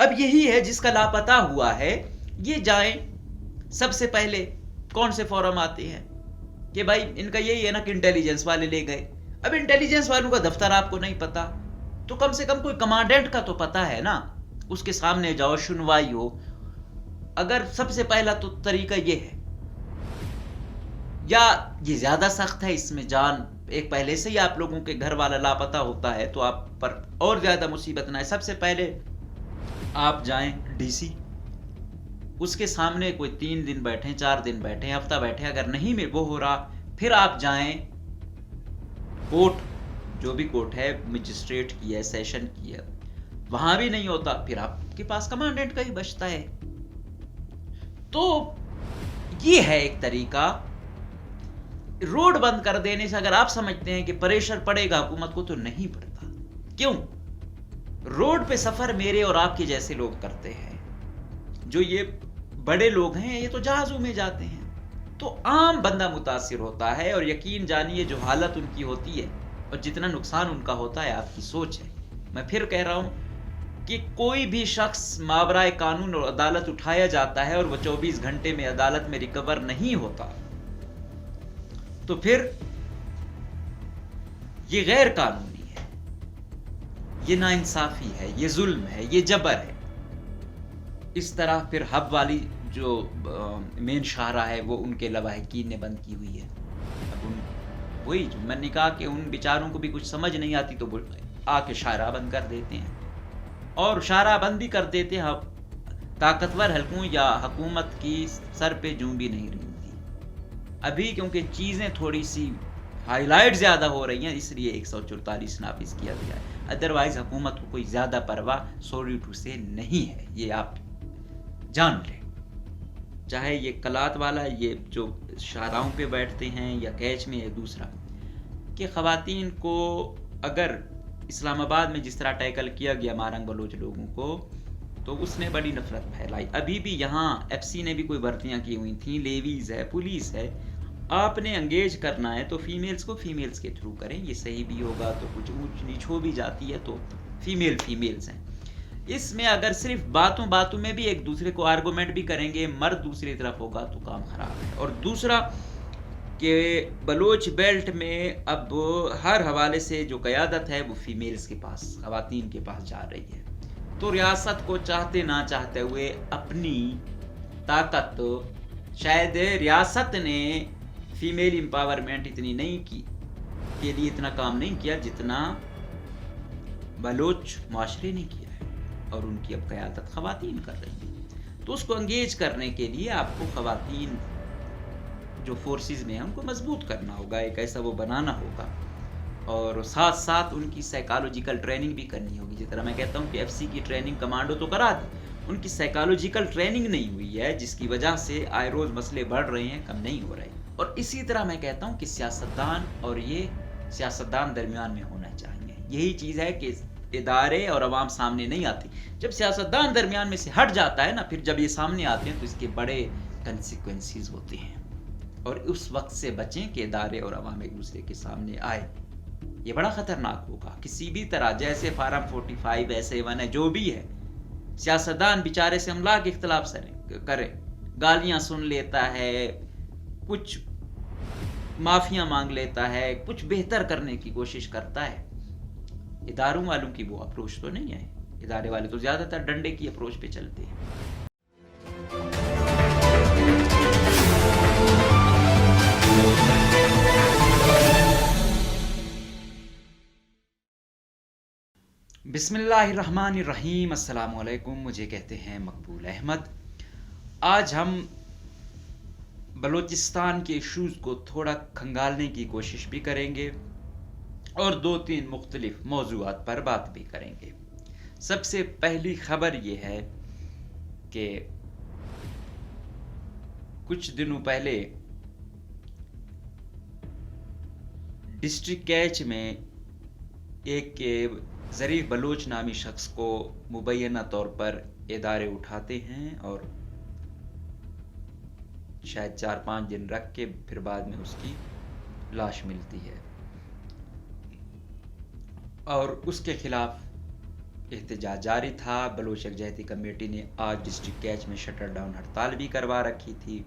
اب یہی ہے جس کا لاپتہ ہوا ہے، یہ جائیں، سب سے پہلے کون سے فورم آتے ہیں کہ بھائی ان کا یہی ہے نا کہ انٹیلیجنس والے لے گئے. اب انٹیلیجنس والوں کا دفتر آپ کو نہیں پتا تو کم سے کم کوئی کمانڈنٹ کا تو پتا ہے نا، اس کے سامنے جاؤ، سنوائی ہو. اگر سب سے پہلا تو طریقہ یہ ہے، یا یہ زیادہ سخت ہے، اس میں جان ایک پہلے سے ہی آپ لوگوں کے گھر والا لاپتہ ہوتا ہے تو آپ پر اور زیادہ مصیبت نہ ہے. سب سے پہلے آپ جائیں ڈی سی، اس کے سامنے کوئی 3 دن بیٹھیں، 4 دن بیٹھیں، ہفتہ بیٹھیں. اگر نہیں میں وہ ہو رہا پھر آپ جائیں کوٹ، جو بھی کوٹ ہے، مجسٹریٹ کی ہے، سیشن کی ہے. وہاں بھی نہیں ہوتا پھر آپ کے پاس کمانڈنٹ کا ہی بچتا ہے. تو یہ ہے ایک طریقہ. روڈ بند کر دینے سے اگر آپ سمجھتے ہیں کہ پریشر پڑے گا حکومت کو، تو نہیں پڑتا. کیوں؟ روڈ پہ سفر میرے اور آپ کے جیسے لوگ کرتے ہیں. جو یہ بڑے لوگ ہیں یہ تو جہازوں میں جاتے ہیں، تو عام بندہ متاثر ہوتا ہے. اور یقین جانیے جو حالت ان کی ہوتی ہے اور جتنا نقصان ان کا ہوتا ہے، آپ کی سوچ ہے. میں پھر کہہ رہا ہوں کہ کوئی بھی شخص ماورائے قانون اور عدالت اٹھایا جاتا ہے اور وہ 24 گھنٹے میں عدالت میں ریکور نہیں ہوتا، تو پھر یہ غیر قانونی ہے، یہ ناانصافی ہے، یہ ظلم ہے، یہ جبر ہے. اس طرح پھر ہب والی جو مین شاہراہ ہے وہ ان کے لواحقین نے بند کی ہوئی ہے. اب وہی جو میں نے کہا کہ ان بیچاروں کو بھی کچھ سمجھ نہیں آتی تو آ کے شاہراہ بند کر دیتے ہیں، اور شاہراہ بند بھی کر دیتے ہیں. طاقتور حلقوں یا حکومت کی سر پہ جوں بھی نہیں رہتی ابھی، کیونکہ چیزیں تھوڑی سی ہائی لائٹ زیادہ ہو رہی ہیں، اس لیے 144 نافذ کیا گیا ہے. ادروائز حکومت کو کوئی زیادہ پرواہ سوری ٹو سے نہیں ہے، یہ آپ جان لیں. چاہے یہ کلات والا، یہ جو شاہراہوں پہ بیٹھتے ہیں یا کیچ میں، یا دوسرا کہ خواتین کو اگر اسلام آباد میں جس طرح ٹیکل کیا گیا مارنگ بلوچ لوگوں کو، تو اس نے بڑی نفرت پھیلائی. ابھی بھی یہاں ایف سی نے بھی کوئی بھرتیاں کی ہوئی تھیں، لیویز ہے، پولیس ہے. آپ نے انگیج کرنا ہے تو فیمیلز کو فیمیلز کے تھرو کریں. یہ صحیح بھی ہوگا تو کچھ اونچ نیچ ہو بھی جاتی ہے تو فیمیلز ہیں. اس میں اگر صرف باتوں میں بھی ایک دوسرے کو آرگومنٹ بھی کریں گے، مرد دوسری طرف ہوگا تو کام خراب ہے. اور دوسرا کہ بلوچ بیلٹ میں اب ہر حوالے سے جو قیادت ہے وہ فیمیلز کے پاس، خواتین کے پاس جا رہی ہے. تو ریاست کو چاہتے نہ چاہتے ہوئے اپنی طاقت، شاید ریاست نے فیمیل امپاورمنٹ اتنی نہیں کی، کے لیے اتنا کام نہیں کیا جتنا بلوچ معاشرے نے کیا ہے، اور ان کی اب قیادت خواتین کر رہی ہیں. تو اس کو انگیج کرنے کے لیے آپ کو خواتین جو فورسز میں ہیں ان کو مضبوط کرنا ہوگا، ایک ایسا وہ بنانا ہوگا، اور ساتھ ساتھ ان کی سائیکالوجیکل ٹریننگ بھی کرنی ہوگی. جس طرح میں کہتا ہوں کہ ایف سی کی ٹریننگ کمانڈو تو کرا دی، ان کی سائیکالوجیکل ٹریننگ نہیں ہوئی ہے، جس کی وجہ سے آئے روز مسئلے بڑھ رہے ہیں، کم نہیں ہو رہے. اور اسی طرح میں کہتا ہوں کہ سیاستدان درمیان میں ہونا چاہیے. یہی چیز ہے کہ ادارے اور عوام سامنے نہیں آتی. جب سیاستدان درمیان میں سے ہٹ جاتا ہے نا، پھر جب یہ سامنے آتے ہیں تو اس کے بڑے کنسیکوینسز ہوتے ہیں. اور اس وقت سے بچیں کہ ادارے اور عوام ایک دوسرے کے سامنے آئے. یہ بڑا خطرناک ہوگا کسی بھی طرح. جیسے فارم 45 SA1 ہے، جو بھی ہے، سیاستدان بیچارے سے ہم لاکھ اختلاف کریں، گالیاں سن لیتا ہے، کچھ معافیاں مانگ لیتا ہے، کچھ بہتر کرنے کی کوشش کرتا ہے. اداروں والوں کی وہ اپروچ تو نہیں ہے. ادارے والے تو زیادہ تر ڈنڈے کی اپروچ پہ چلتے ہیں. بسم اللہ الرحمن الرحیم. السلام علیکم. مجھے کہتے ہیں مقبول احمد. آج ہم بلوچستان کے ایشوز کو تھوڑا کھنگالنے کی کوشش بھی کریں گے اور 2-3 مختلف موضوعات پر بات بھی کریں گے. سب سے پہلی خبر یہ ہے کہ کچھ دنوں پہلے ڈسٹرکٹ کیچ میں ایک ظریف بلوچ نامی شخص کو مبینہ طور پر ادارے اٹھاتے ہیں اور شاید 4-5 دن رکھ کے پھر بعد میں اس کی لاش ملتی ہے، اور اس کے خلاف احتجاج جاری تھا. بلوچ یکجہتی کمیٹی نے آج ڈسٹرکٹ کیچ میں شٹر ڈاؤن ہڑتال بھی کروا رکھی تھی.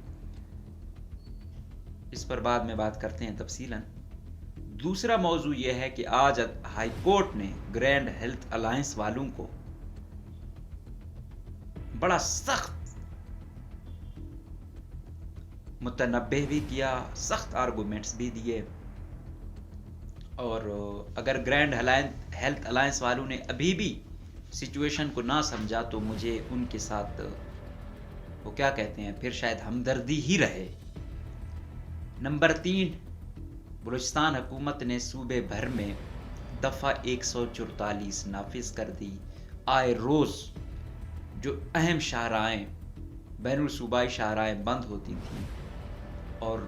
اس پر بعد میں بات کرتے ہیں تفصیلاً. دوسرا موضوع یہ ہے کہ آج ہائی کورٹ نے گرینڈ ہیلتھ الائنس والوں کو بڑا سخت متنبہ بھی کیا، سخت آرگومنٹس بھی دیے. اور اگر گرینڈ ہیلتھ الائنس والوں نے ابھی بھی سچویشن کو نہ سمجھا تو مجھے ان کے ساتھ وہ کیا کہتے ہیں پھر شاید ہمدردی ہی رہے. نمبر 3، بلوچستان حکومت نے صوبے بھر میں دفعہ 144 نافذ کر دی. آئے روز جو اہم شاہراہیں، بین الصوبائی شاہراہیں بند ہوتی تھیں اور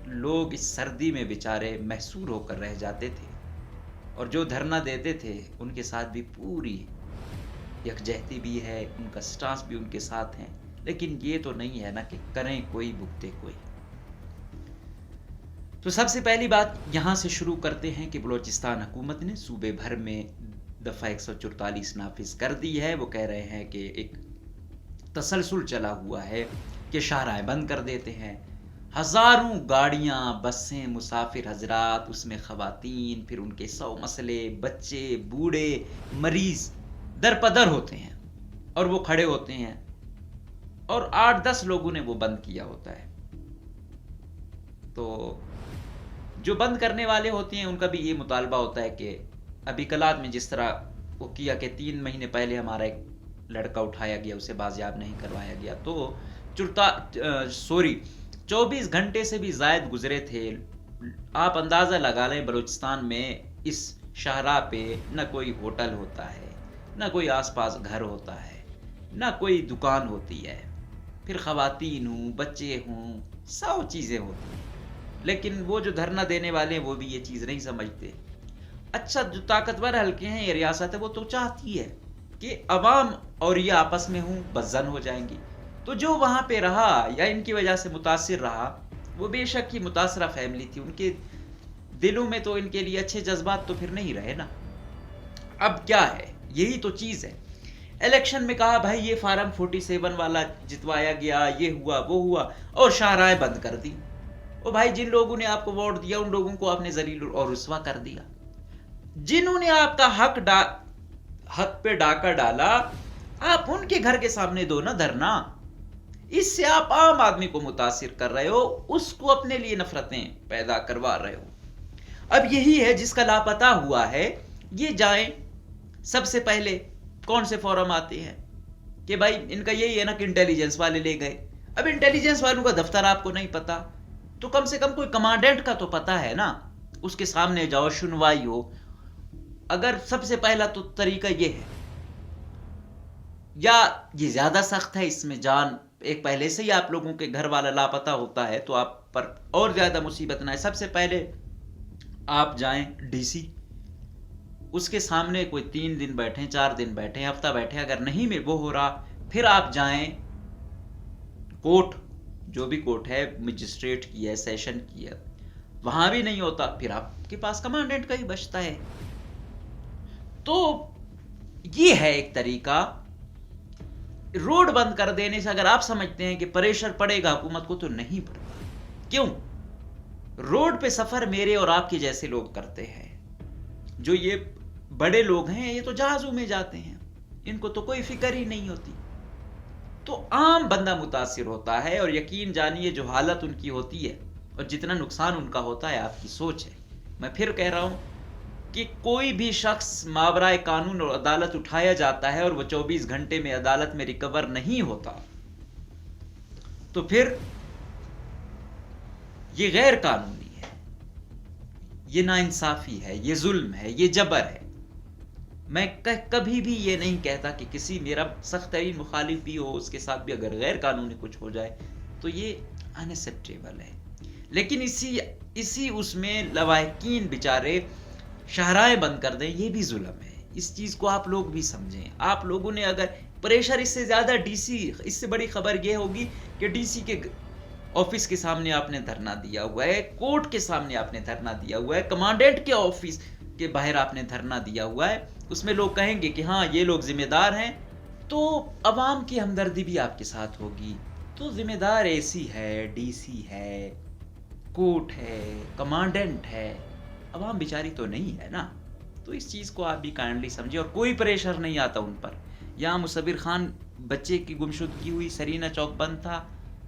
لوگ اس سردی میں بیچارے محصور ہو کر رہ جاتے تھے، اور جو دھرنا دیتے تھے ان کے ساتھ بھی پوری یکجہتی بھی ہے، ان کا سٹانس بھی ان کے ساتھ ہیں. لیکن یہ تو نہیں ہے نا کہ کریں کوئی بھگتے کوئی. تو سب سے پہلی بات یہاں سے شروع کرتے ہیں کہ بلوچستان حکومت نے صوبے بھر میں دفعہ 144 نافذ کر دی ہے. وہ کہہ رہے ہیں کہ ایک تسلسل چلا ہوا ہے کہ شاہراہیں بند کر دیتے ہیں. ہزاروں گاڑیاں، بسیں، مسافر حضرات، اس میں خواتین، پھر ان کے 100 مسئلے، بچے، بوڑھے، مریض درپدر ہوتے ہیں اور وہ کھڑے ہوتے ہیں اور 8-10 لوگوں نے وہ بند کیا ہوتا ہے. تو جو بند کرنے والے ہوتے ہیں ان کا بھی یہ مطالبہ ہوتا ہے کہ ابھی کلات میں جس طرح وہ کیا کہ 3 مہینے پہلے ہمارا ایک لڑکا اٹھایا گیا، اسے بازیاب نہیں کروایا گیا، تو 24 گھنٹے سے بھی زائد گزرے تھے. آپ اندازہ لگا لیں بلوچستان میں اس شاہراہ پہ نہ کوئی ہوٹل ہوتا ہے، نہ کوئی آس پاس گھر ہوتا ہے، نہ کوئی دکان ہوتی ہے، پھر خواتین ہوں، بچے ہوں، 100 چیزیں ہوتی ہیں. لیکن وہ جو دھرنا دینے والے ہیں وہ بھی یہ چیز نہیں سمجھتے. اچھا، جو طاقتور حلقے ہیں، یہ ریاست ہے، وہ تو چاہتی ہے کہ عوام اور یہ آپس میں ہوں، بزن ہو جائیں گی. تو جو وہاں پہ رہا یا ان کی وجہ سے متاثر رہا، وہ بے شک ہی متاثرہ فیملی تھی، ان کے دلوں میں تو ان کے لیے اچھے جذبات تو پھر نہیں رہے نا. اب کیا ہے، یہی تو چیز ہے. الیکشن میں کہا بھائی یہ فارم 47 والا جتوایا گیا، یہ ہوا وہ ہوا، اور شاہراہیں بند کر دی. او بھائی، جن لوگوں نے آپ کو ووٹ دیا ان لوگوں کو آپ نے ذلیل اور رسوا کر دیا. جنہوں نے آپ کا حق پہ ڈاکہ ڈالا، آپ ان کے گھر کے سامنے دو نا دھرنا. اس سے آپ عام آدمی کو متاثر کر رہے ہو، اس کو اپنے لیے نفرتیں پیدا کروا رہے ہو. اب یہی ہے جس کا لاپتہ ہوا ہے، یہ جائیں. سب سے پہلے کون سے فورم آتے ہیں کہ بھائی ان کا یہی ہے نا کہ انٹیلیجنس والے لے گئے. اب انٹیلیجنس والوں کا دفتر آپ کو نہیں پتا تو کم سے کم کوئی کمانڈنٹ کا تو پتا ہے نا، اس کے سامنے جاؤ، سنوائی ہو. اگر سب سے پہلا تو طریقہ یہ ہے، یا یہ زیادہ سخت ہے، اس میں جان ایک پہلے سے ہی آپ لوگوں کے گھر والا لاپتہ ہوتا ہے تو آپ پر اور زیادہ مصیبت نہ ہے. سب سے پہلے آپ جائیں ڈی سی، اس کے سامنے کوئی 3 دن بیٹھیں، 4 دن بیٹھیں، ہفتہ بیٹھیں. اگر نہیں وہ ہو رہا، پھر آپ جائیں کورٹ، جو بھی کورٹ ہے، مجسٹریٹ کی ہے، سیشن کی ہے. وہاں بھی نہیں ہوتا، پھر آپ کے پاس کمانڈنٹ کا ہی بچتا ہے. تو یہ ہے ایک طریقہ. روڈ بند کر دینے سے اگر آپ سمجھتے ہیں کہ پریشر پڑے گا حکومت کو، تو نہیں پڑتا. کیوں؟ روڈ پہ سفر میرے اور آپ کے جیسے لوگ کرتے ہیں. جو یہ بڑے لوگ ہیں یہ تو جہازوں میں جاتے ہیں، ان کو تو کوئی فکر ہی نہیں ہوتی. تو عام بندہ متاثر ہوتا ہے، اور یقین جانیے جو حالت ان کی ہوتی ہے اور جتنا نقصان ان کا ہوتا ہے، آپ کی سوچ ہے. میں پھر کہہ رہا ہوں کہ کوئی بھی شخص ماورائے قانون اور عدالت اٹھایا جاتا ہے اور وہ 24 گھنٹے میں عدالت میں ریکور نہیں ہوتا، تو پھر یہ غیر قانونی ہے، یہ ناانصافی ہے، یہ ظلم ہے، یہ جبر ہے. میں کبھی بھی یہ نہیں کہتا کہ کسی میرا سخت ترین مخالف بھی ہو، اس کے ساتھ بھی اگر غیر قانونی کچھ ہو جائے تو یہ انیکسیپٹیبل ہے. لیکن اسی اس میں لواحقین بیچارے شاہراہیں بند کر دیں، یہ بھی ظلم ہے. اس چیز کو آپ لوگ بھی سمجھیں. آپ لوگوں نے اگر پریشر اس سے زیادہ ڈی سی، اس سے بڑی خبر یہ ہوگی کہ ڈی سی کے آفس کے سامنے آپ نے دھرنا دیا ہوا ہے، کورٹ کے سامنے آپ نے دھرنا دیا ہوا ہے، کمانڈنٹ کے آفس کے باہر آپ نے دھرنا دیا ہوا ہے. اس میں لوگ کہیں گے کہ ہاں یہ لوگ ذمہ دار ہیں، تو عوام کی ہمدردی بھی آپ کے ساتھ ہوگی. تو ذمہ دار اے سی ہے، ڈی سی ہے، کوٹ ہے، کمانڈنٹ ہے، عوام بیچاری تو نہیں ہے نا. تو اس چیز کو آپ بھی کائنڈلی سمجھے، اور کوئی پریشر نہیں آتا ان پر. یہاں مصور خان بچے کی گمشدگی ہوئی، سرینا چوک بند تھا،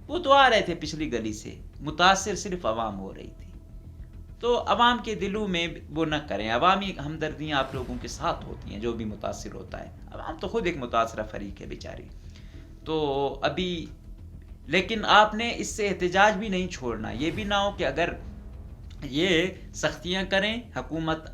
وہ تو آ رہے تھے پچھلی گلی سے، متاثر صرف عوام ہو رہی تھی. تو عوام کے دلوں میں وہ نہ کریں. عوامی ہمدردیاں آپ لوگوں کے ساتھ ہوتی ہیں جو بھی متاثر ہوتا ہے. عوام تو خود ایک متاثرہ فریق ہے بیچاری. تو ابھی لیکن آپ نے اس سے احتجاج بھی نہیں چھوڑنا. یہ بھی نہ ہو کہ اگر یہ سختیاں کریں حکومت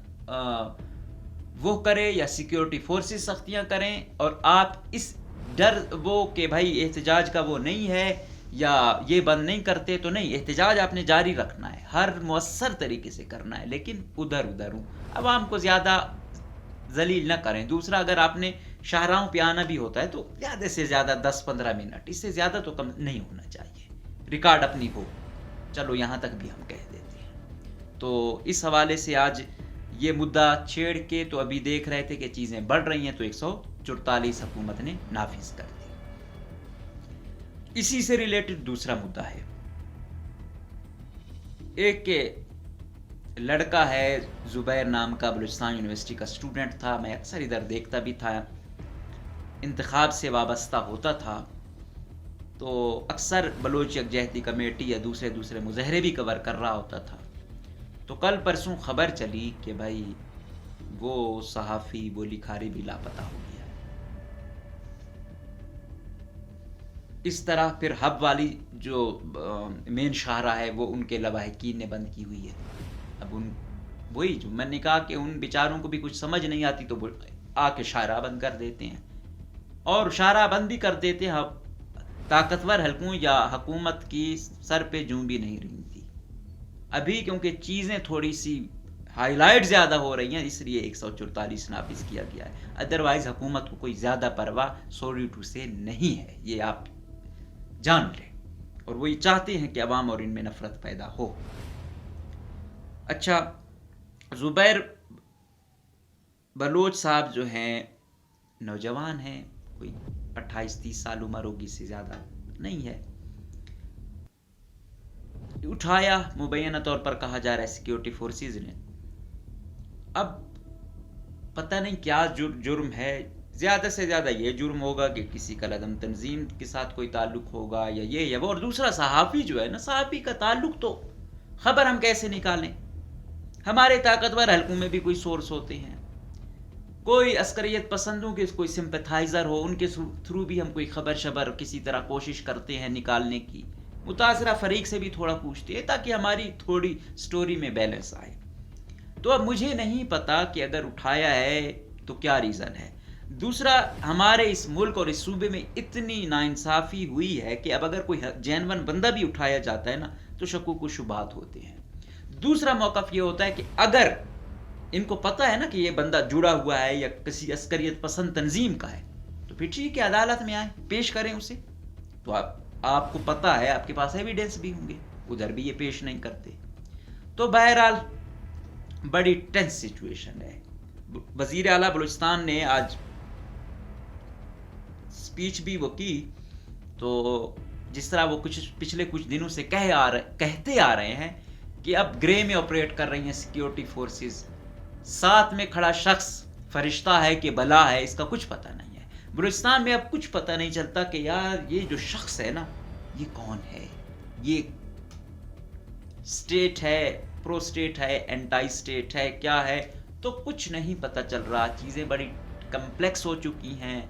وہ کرے یا سیکیورٹی فورسز سختیاں کریں، اور آپ اس ڈر وہ کہ بھائی احتجاج کا وہ نہیں ہے یا یہ بند نہیں کرتے، تو نہیں، احتجاج آپ نے جاری رکھنا ہے، ہر مؤثر طریقے سے کرنا ہے، لیکن ادھر ہوں. عوام کو زیادہ ذلیل نہ کریں. دوسرا، اگر آپ نے شاہراہوں پہ آنا بھی ہوتا ہے تو زیادہ سے زیادہ 10-15 منٹ، اس سے زیادہ تو کم نہیں ہونا چاہیے. ریکارڈ اپنی ہو، چلو یہاں تک بھی ہم کہہ دیتے ہیں. تو اس حوالے سے آج یہ مدعا چھیڑ کے تو ابھی دیکھ رہے تھے کہ چیزیں بڑھ رہی ہیں، تو 144 حکومت نے نافذ کر دی. اسی سے ریلیٹڈ دوسرا مدعا ہے، ایک لڑکا ہے زبیر نام کا، بلوچستان یونیورسٹی کا اسٹوڈنٹ تھا. میں اکثر ادھر دیکھتا بھی تھا، انتخاب سے وابستہ ہوتا تھا، تو اکثر بلوچ یکجہتی کمیٹی یا دوسرے مظاہرے بھی کور کر رہا ہوتا تھا. تو کل پرسوں خبر چلی کہ بھائی وہ صحافی، وہ لکھاری بھی لاپتہ ہو گیا. اس طرح پھر ہب والی جو مین شاہراہ ہے وہ ان کے لواحقین نے بند کی ہوئی ہے. اب وہی جو میں نے کہا کہ ان بیچاروں کو بھی کچھ سمجھ نہیں آتی، تو آ کے شاہراہ بند کر دیتے ہیں، اور شاہراہ بند بھی کر دیتے ہیں. طاقتور حلقوں یا حکومت کی سر پہ جوں بھی نہیں رہی تھی. ابھی کیونکہ چیزیں تھوڑی سی ہائی لائٹ زیادہ ہو رہی ہیں، اس لیے 144 نافذ کیا گیا ہے. ادروائز حکومت کو کوئی زیادہ پرواہ سوری ٹو سے نہیں ہے، یہ آپ جان لیں. اور وہی چاہتے ہیں کہ عوام اور ان میں نفرت پیدا ہو. اچھا، زبیر بلوچ صاحب جو ہیں نوجوان ہیں، کوئی 28-30 سال عمر ہوگی، سے زیادہ نہیں ہے. اٹھایا، مبینہ طور پر کہا جا رہا ہے سیکیورٹی فورسز نے. اب پتہ نہیں کیا جرم ہے. زیادہ سے زیادہ یہ جرم ہوگا کہ کسی کا عدم تنظیم کے ساتھ کوئی تعلق ہوگا یا یہ یا وہ. اور دوسرا، صحافی جو ہے نا، صحافی کا تعلق تو خبر ہم کیسے نکالیں؟ ہمارے طاقتور حلقوں میں بھی کوئی سورس ہوتے ہیں، کوئی عسکریت پسندوں کے کوئی سمپیتھائزر ہو، ان کے تھرو بھی ہم کوئی خبر شبر کسی طرح کوشش کرتے ہیں نکالنے کی. متاثرہ فریق سے بھی تھوڑا پوچھتے ہیں تاکہ ہماری تھوڑی سٹوری میں بیلنس آئے. تو اب مجھے نہیں پتا کہ اگر اٹھایا ہے تو کیا ریزن ہے. دوسرا، ہمارے اس ملک اور اس صوبے میں اتنی ناانصافی ہوئی ہے کہ اب اگر کوئی جینون بندہ بھی اٹھایا جاتا ہے نا تو شکوک و شبہات ہوتے ہیں. دوسرا موقف یہ ہوتا ہے کہ اگر ان کو پتہ ہے نا کہ یہ بندہ جڑا ہوا ہے یا کسی عسکریت پسند تنظیم کا ہے، تو پھر ٹھیک ہے، عدالت میں آئیں، پیش کریں اسے. تو آپ کو پتہ ہے، آپ کے پاس ایویڈنس بھی ہوں گے. ادھر بھی یہ پیش نہیں کرتے. تو بہرحال بڑی ٹینس سچویشن ہے. وزیر اعلیٰ بلوچستان نے آج سپیچ بھی وہ کی، تو جس طرح وہ پچھلے کچھ دنوں سے کہتے آ رہے ہیں کہ اب گرے میں آپریٹ کر رہی ہیں سیکیورٹی فورسز. ساتھ میں کھڑا شخص فرشتہ ہے کہ بلا ہے، اس کا کچھ پتہ نہیں ہے. بلوچستان میں اب کچھ پتہ نہیں چلتا کہ یار یہ جو شخص ہے نا، یہ کون ہے؟ یہ سٹیٹ ہے، پرو سٹیٹ ہے، اینٹائی سٹیٹ ہے، کیا ہے؟ تو کچھ نہیں پتہ چل رہا. چیزیں بڑی کمپلیکس ہو چکی ہیں،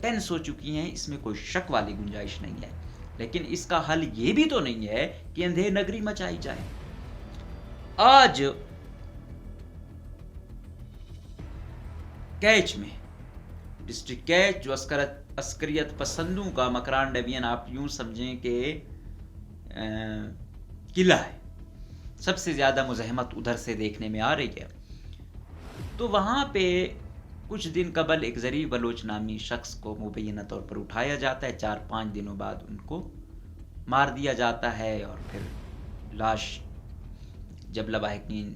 ٹینس ہو چکی ہیں، اس میں کوئی شک والی گنجائش نہیں ہے. لیکن اس کا حل یہ بھی تو نہیں ہے کہ اندھیر نگری مچائی جائے. آج کیچ میں، ڈسٹرکٹ کیچ جو عسکریت پسندوں کا مکران ڈویژن، آپ یوں سمجھیں کہ قلعہ ہے، سب سے زیادہ مزاحمت ادھر سے دیکھنے میں آ رہی ہے. تو وہاں پہ کچھ دن قبل ایک ظریف بلوچ نامی شخص کو مبینہ طور پر اٹھایا جاتا ہے. 4-5 دنوں بعد ان کو مار دیا جاتا ہے، اور پھر لاش جب لواحقین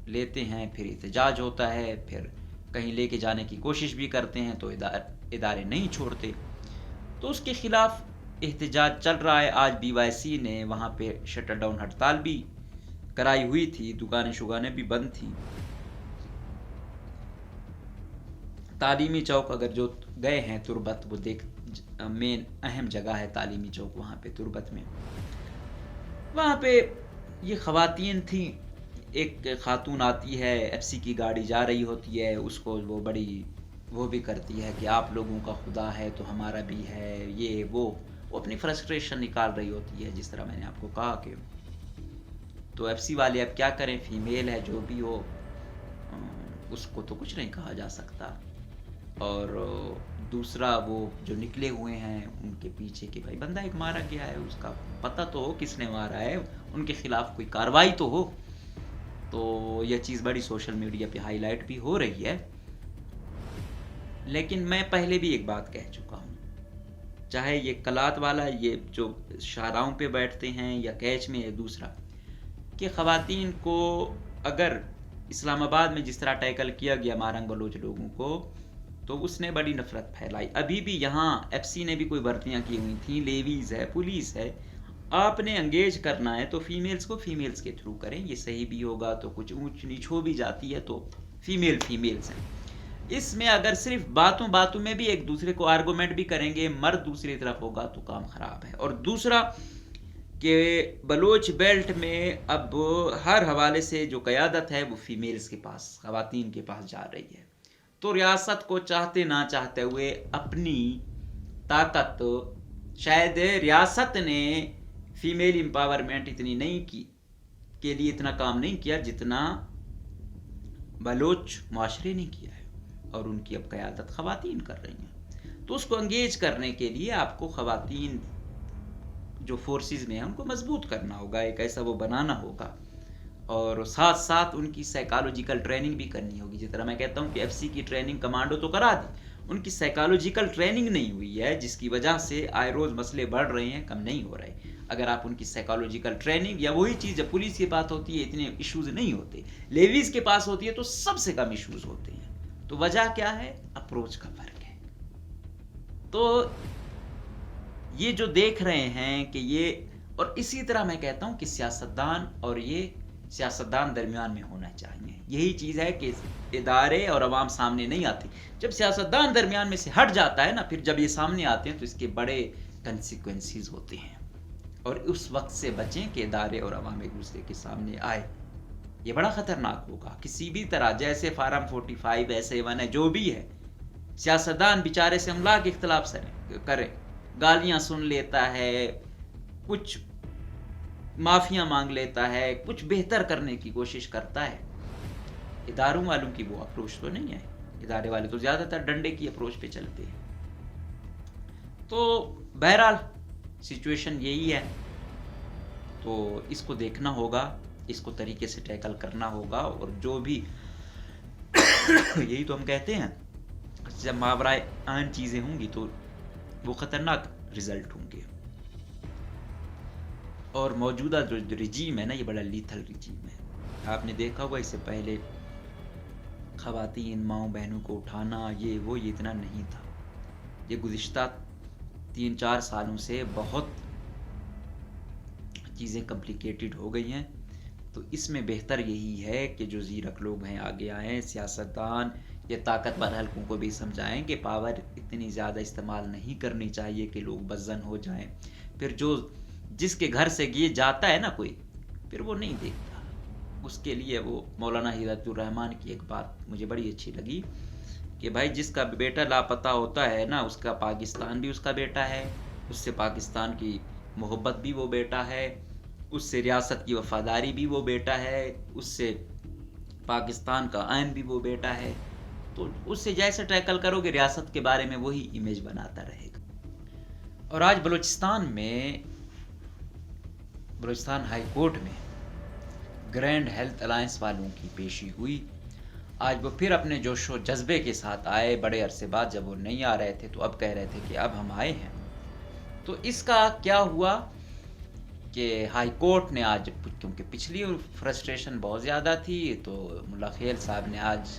لیتے ہیں، پھر احتجاج ہوتا ہے، پھر کہیں لے کے جانے کی کوشش بھی کرتے ہیں تو ادارے نہیں چھوڑتے. تو اس کے خلاف احتجاج چل رہا ہے. آج BYC نے وہاں پہ شٹر ڈاؤن ہڑتال بھی کرائی ہوئی تھی, دکانیں شگانیں بھی بند تھیں. تعلیمی چوک اگر جو گئے ہیں تربت, وہ دیکھ مین اہم جگہ ہے تعلیمی چوک وہاں پہ تربت میں. وہاں پہ یہ خواتین تھیں. ایک خاتون آتی ہے, FC کی گاڑی جا رہی ہوتی ہے, اس کو وہ بڑی وہ بھی کرتی ہے کہ آپ لوگوں کا خدا ہے تو ہمارا بھی ہے, یہ وہ اپنی فرسٹریشن نکال رہی ہوتی ہے, جس طرح میں نے آپ کو کہا کہ تو FC والے اب کیا کریں, فیمیل ہے جو بھی ہو, اس کو تو کچھ نہیں کہا جا سکتا. اور دوسرا وہ جو نکلے ہوئے ہیں ان کے پیچھے کہ بھائی بندہ ایک مارا گیا ہے, اس کا پتہ تو ہو کس نے مارا ہے, ان کے خلاف کوئی کارروائی تو ہو. تو یہ چیز بڑی سوشل میڈیا پہ ہائی لائٹ بھی ہو رہی ہے. لیکن میں پہلے بھی ایک بات کہہ چکا ہوں, چاہے یہ کلات والا یہ جو شاہراہوں پہ بیٹھتے ہیں یا کیچ میں ہے, دوسرا کہ خواتین کو اگر اسلام آباد میں جس طرح ٹیکل کیا گیا مارنگ بلوچ لوگوں کو, تو اس نے بڑی نفرت پھیلائی. ابھی بھی یہاں FC نے بھی کوئی بھرتیاں کی ہوئی تھیں, لیویز ہے, پولیس ہے. آپ نے انگیج کرنا ہے تو فیمیلز کو فیمیلز کے تھرو کریں, یہ صحیح بھی ہوگا. تو کچھ اونچ نیچ ہو بھی جاتی ہے تو فیمیلز ہیں. اس میں اگر صرف باتوں میں بھی ایک دوسرے کو آرگومنٹ بھی کریں گے, مرد دوسری طرف ہوگا تو کام خراب ہے. اور دوسرا کہ بلوچ بیلٹ میں اب ہر حوالے سے جو قیادت ہے وہ فیمیلز کے پاس, خواتین کے پاس جا رہی ہے. تو ریاست کو چاہتے نہ چاہتے ہوئے اپنی طاقت, شاید ریاست نے فیمیل امپاورمنٹ اتنی نہیں کی کے لیے اتنا کام نہیں کیا جتنا بلوچ معاشرے نے کیا ہے, اور ان کی اب قیادت خواتین کر رہی ہیں. تو اس کو انگیج کرنے کے لیے آپ کو خواتین جو فورسز میں ہیں ان کو مضبوط کرنا ہوگا, ایک ایسا وہ بنانا ہوگا, اور ساتھ ساتھ ان کی سائیکالوجیکل ٹریننگ بھی کرنی ہوگی. جس طرح میں کہتا ہوں کہ FC کی ٹریننگ کمانڈو تو کرا دی, ان کی سائیکالوجیکل ٹریننگ نہیں ہوئی ہے, جس کی وجہ سے آئے روز مسئلے بڑھ رہے ہیں, کم نہیں ہو رہے. اگر آپ ان کی سائیکالوجیکل ٹریننگ, یا وہی چیز جب پولیس کی بات ہوتی ہے اتنے ایشوز نہیں ہوتے, لیویز کے پاس ہوتی ہے تو سب سے کم ایشوز ہوتے ہیں. تو وجہ کیا ہے؟ اپروچ کا فرق ہے. تو یہ جو دیکھ رہے ہیں کہ یہ, اور اسی طرح میں کہتا ہوں کہ سیاستدان اور یہ سیاستدان درمیان میں ہونا چاہیے. یہی چیز ہے کہ ادارے اور عوام سامنے نہیں آتی. جب سیاستدان درمیان میں سے ہٹ جاتا ہے نا, پھر جب یہ سامنے آتے ہیں تو اس کے بڑے کنسیکوینسز ہوتے ہیں, اور اس وقت سے بچیں کہ ادارے اور عوام ایک دوسرے کے سامنے آئے. یہ بڑا خطرناک ہوگا کسی بھی طرح, جیسے فارم 45 ایسے ون ہے جو بھی ہے, سیاستدان بیچارے سے املاک اختلاف کرے, گالیاں سن لیتا ہے, کچھ معافیاں مانگ لیتا ہے, کچھ بہتر کرنے کی کوشش کرتا ہے. اداروں والوں کی وہ اپروچ تو نہیں ہے. ادارے والے تو زیادہ تر ڈنڈے کی اپروچ پہ چلتے ہیں. تو بہرحال سچویشن یہی ہے, تو اس کو دیکھنا ہوگا, اس کو طریقے سے ٹیکل کرنا ہوگا. اور جو بھی یہی تو ہم کہتے ہیں, جب ماورائے آئین چیزیں ہوں گی تو وہ خطرناک رزلٹ ہوں گے. اور موجودہ جو رجیم ہے نا, یہ بڑا لیتھل رجیم ہے. آپ نے دیکھا ہوگا اس سے پہلے خواتین ماؤں بہنوں کو اٹھانا یہ اتنا نہیں تھا. یہ گزشتہ 3-4 سالوں سے بہت چیزیں کمپلیکیٹڈ ہو گئی ہیں. تو اس میں بہتر یہی ہے کہ جو زیرک لوگ ہیں آگے آئیں, سیاستدان یہ طاقتور حلقوں کو بھی سمجھائیں کہ پاور اتنی زیادہ استعمال نہیں کرنی چاہیے کہ لوگ بزن ہو جائیں. پھر جس کے گھر سے یہ جاتا ہے نا کوئی, پھر وہ نہیں دیکھتا. اس کے لیے وہ مولانا ہدایت الرحمان کی ایک بات مجھے بڑی اچھی لگی کہ بھائی جس کا بیٹا لاپتہ ہوتا ہے نا, اس کا پاکستان بھی اس کا بیٹا ہے, اس سے پاکستان کی محبت بھی وہ بیٹا ہے, اس سے ریاست کی وفاداری بھی وہ بیٹا ہے, اس سے پاکستان کا آئین بھی وہ بیٹا ہے. تو اس سے جیسے ٹیکل کرو گے ریاست کے بارے میں وہی امیج بناتا رہے گا. اور آج بلوچستان ہائی کورٹ میں گرینڈ ہیلتھ الائنس والوں کی پیشی ہوئی. آج وہ پھر اپنے جوش و جذبے کے ساتھ آئے. بڑے عرصے بعد جب وہ نہیں آ رہے تھے تو اب کہہ رہے تھے کہ اب ہم آئے ہیں. تو اس کا کیا ہوا کہ ہائی کورٹ نے آج, کیونکہ پچھلی فرسٹریشن بہت زیادہ تھی, تو ملا خیل صاحب نے آج